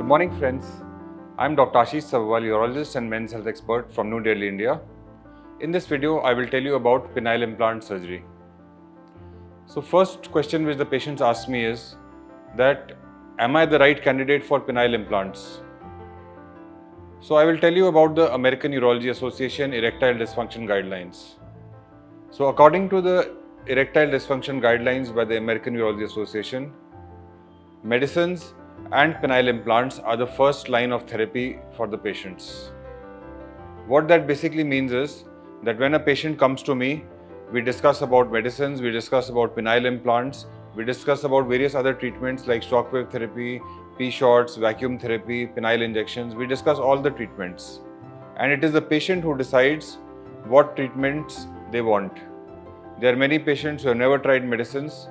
morning, friends. I'm Dr. Ashish Sabwal, urologist and men's health expert from New Delhi, India. In this video, I will tell you about penile implant surgery. So, first question which the patients ask me is that, am I the right candidate for penile implants? So, I will tell you about the American Urology Association Erectile Dysfunction Guidelines. So, according to the Erectile Dysfunction Guidelines by the American Urology Association, medicines and penile implants are the first line of therapy for the patients. What that basically means is that when a patient comes to me, we discuss about medicines, we discuss about penile implants, we discuss about various other treatments like shockwave therapy, P-shots, vacuum therapy, penile injections. We discuss all the treatments. And it is the patient who decides what treatments they want. There are many patients who have never tried medicines,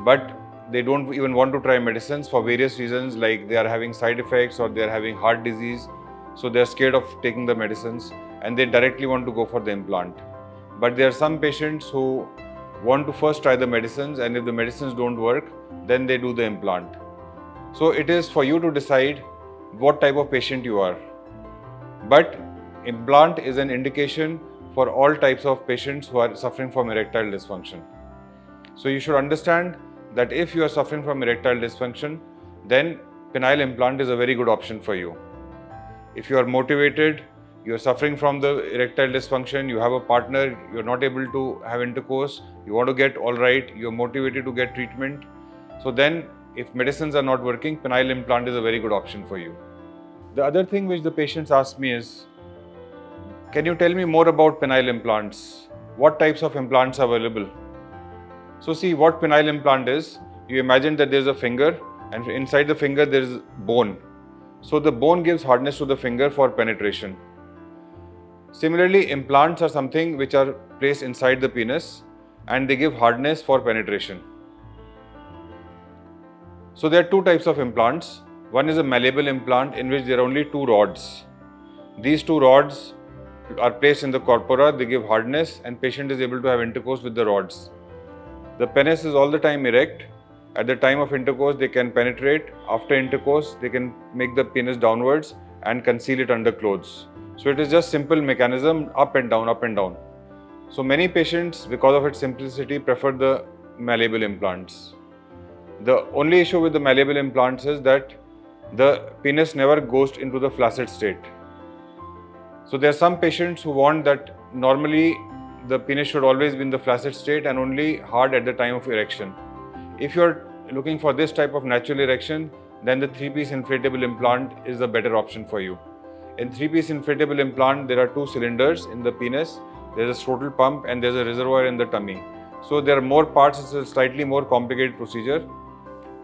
but they don't even want to try medicines for various reasons, like they are having side effects or they are having heart disease. So they are scared of taking the medicines and they directly want to go for the implant. But there are some patients who want to first try the medicines, and if the medicines don't work, then they do the implant. So it is for you to decide what type of patient you are. But implant is an indication for all types of patients who are suffering from erectile dysfunction. So you should understand that if you are suffering from erectile dysfunction, then penile implant is a very good option for you. If you are motivated, you are suffering from the erectile dysfunction, you have a partner, you are not able to have intercourse, you want to get all right, you are motivated to get treatment. So then, if medicines are not working, penile implant is a very good option for you. The other thing which the patients ask me is, can you tell me more about penile implants? What types of implants are available? So see, what penile implant is, you imagine that there is a finger and inside the finger there is bone. So the bone gives hardness to the finger for penetration. Similarly, implants are something which are placed inside the penis and they give hardness for penetration. So there are two types of implants. One is a malleable implant in which there are only two rods. These two rods are placed in the corpora, they give hardness and patient is able to have intercourse with the rods. The penis is all the time erect. At the time of intercourse, they can penetrate. After intercourse, they can make the penis downwards and conceal it under clothes. So it is just simple mechanism, up and down, up and down. So many patients, because of its simplicity, prefer the malleable implants. The only issue with the malleable implants is that the penis never goes into the flaccid state. So there are some patients who want that normally the penis should always be in the flaccid state and only hard at the time of erection. If you are looking for this type of natural erection, then the 3-piece inflatable implant is a better option for you. In 3-piece inflatable implant, there are two cylinders in the penis. There is a scrotal pump and there is a reservoir in the tummy. So there are more parts, it's a slightly more complicated procedure.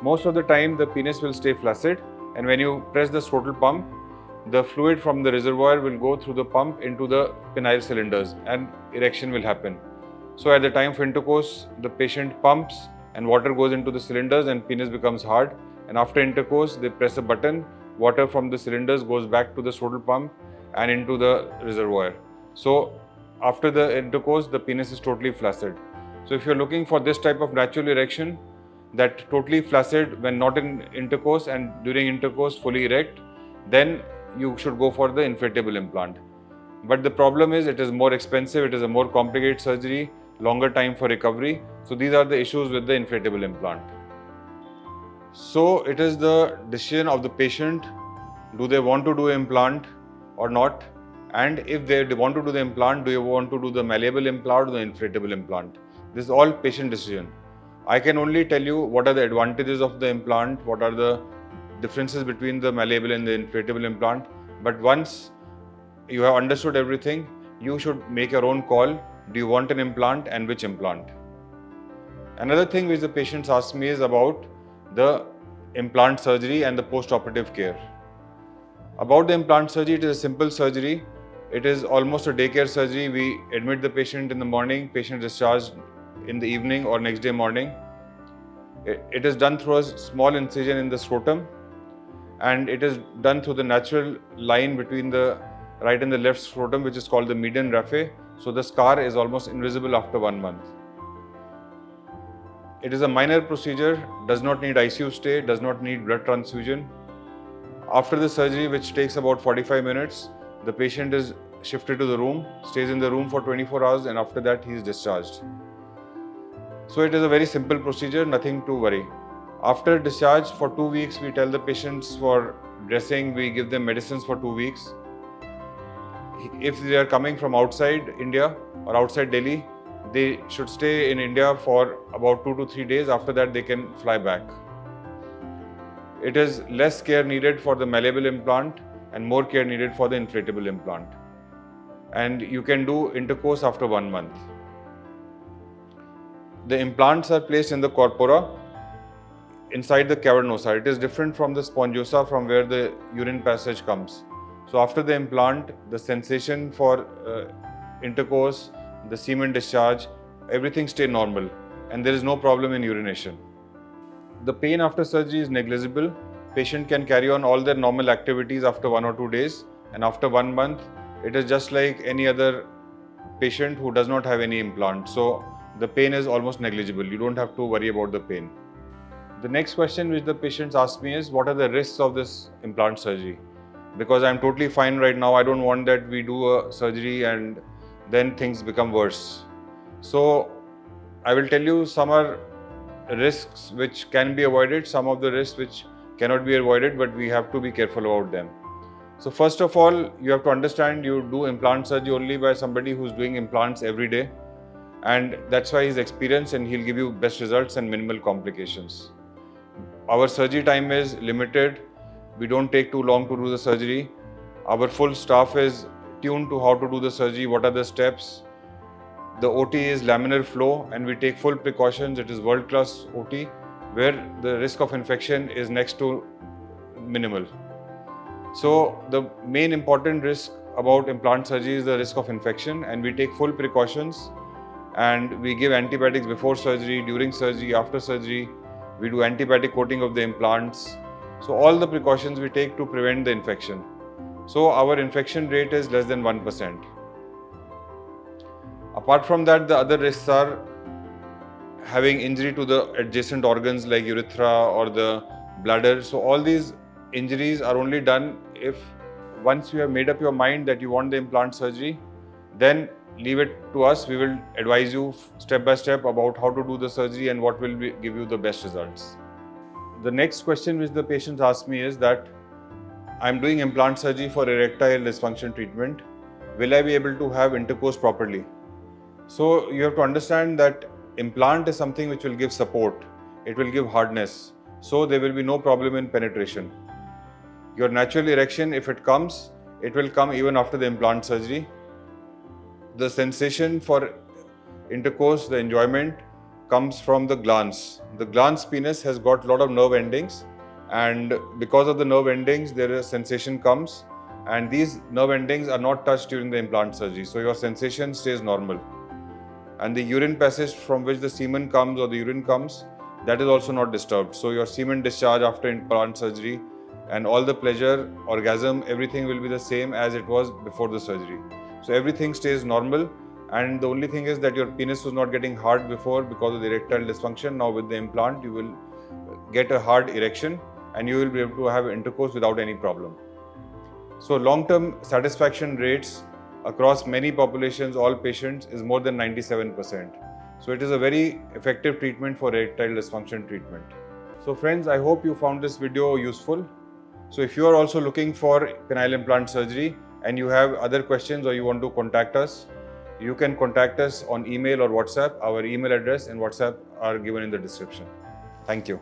Most of the time, the penis will stay flaccid, and when you press the scrotal pump, the fluid from the reservoir will go through the pump into the penile cylinders and erection will happen. So at the time of intercourse, the patient pumps and water goes into the cylinders and penis becomes hard. And after intercourse, they press a button, water from the cylinders goes back to the scrotal pump and into the reservoir. So after the intercourse, the penis is totally flaccid. So if you're looking for this type of natural erection, that totally flaccid when not in intercourse and during intercourse fully erect, then you should go for the inflatable implant. But the problem is it is more expensive, it is a more complicated surgery, longer time for recovery. So these are the issues with the inflatable implant. So it is the decision of the patient, do they want to do implant or not? And if they want to do the implant, do you want to do the malleable implant or the inflatable implant? This is all patient decision. I can only tell you what are the advantages of the implant, what are the differences between the malleable and the inflatable implant. But once you have understood everything, you should make your own call. Do you want an implant and which implant? Another thing which the patients ask me is about the implant surgery and the post-operative care. About the implant surgery, it is a simple surgery. It is almost a daycare surgery. We admit the patient in the morning, patient discharged in the evening or next day morning. It is done through a small incision in the scrotum, and it is done through the natural line between the right and the left scrotum, which is called the median raphe. So the scar is almost invisible after 1 month. It is a minor procedure, does not need ICU stay, does not need blood transfusion. After the surgery, which takes about 45 minutes, the patient is shifted to the room, stays in the room for 24 hours, and after that he is discharged. So it is a very simple procedure, nothing to worry. After discharge, for 2 weeks, we tell the patients for dressing, we give them medicines for 2 weeks. If they are coming from outside India or outside Delhi, they should stay in India for about 2 to 3 days. After that, they can fly back. It is less care needed for the malleable implant and more care needed for the inflatable implant. And you can do intercourse after 1 month. The implants are placed in the corpora inside the cavernosa. It is different from the sponjosa from where the urine passage comes. So after the implant, the sensation for intercourse, the semen discharge, everything stay normal and there is no problem in urination. The pain after surgery is negligible. Patient can carry on all their normal activities after 1 or 2 days, and after 1 month, it is just like any other patient who does not have any implant. So the pain is almost negligible. You don't have to worry about the pain. The next question which the patients ask me is, what are the risks of this implant surgery? Because I'm totally fine right now. I don't want that we do a surgery and then things become worse. So I will tell you some are risks which can be avoided, some of the risks which cannot be avoided, but we have to be careful about them. So first of all, you have to understand you do implant surgery only by somebody who's doing implants every day, and that's why he's experienced and he'll give you best results and minimal complications. Our surgery time is limited. We don't take too long to do the surgery. Our full staff is tuned to how to do the surgery, what are the steps. The OT is laminar flow and we take full precautions. It is world-class OT where the risk of infection is next to minimal. So the main important risk about implant surgery is the risk of infection, and we take full precautions and we give antibiotics before surgery, during surgery, after surgery. We do antibiotic coating of the implants. So all the precautions we take to prevent the infection. So our infection rate is less than 1%. Apart from that, the other risks are having injury to the adjacent organs like urethra or the bladder. So all these injuries are only done if once you have made up your mind that you want the implant surgery, then leave it to us. We will advise you step by step about how to do the surgery and what will give you the best results. The next question which the patients ask me is that I'm doing implant surgery for erectile dysfunction treatment. Will I be able to have intercourse properly? So you have to understand that implant is something which will give support. It will give hardness. So there will be no problem in penetration. Your natural erection, if it comes, it will come even after the implant surgery. The sensation for intercourse, the enjoyment, comes from the glans. The glans penis has got a lot of nerve endings, and because of the nerve endings, there is sensation comes, and these nerve endings are not touched during the implant surgery. So your sensation stays normal. And the urine passage from which the semen comes or the urine comes, that is also not disturbed. So your semen discharge after implant surgery and all the pleasure, orgasm, everything will be the same as it was before the surgery. So everything stays normal, and the only thing is that your penis was not getting hard before because of the erectile dysfunction. Now with the implant, you will get a hard erection and you will be able to have intercourse without any problem. So long-term satisfaction rates across many populations, all patients, is more than 97%. So it is a very effective treatment for erectile dysfunction treatment. So friends, I hope you found this video useful. So if you are also looking for penile implant surgery and you have other questions or you want to contact us, you can contact us on email or WhatsApp. Our email address and WhatsApp are given in the description. Thank you.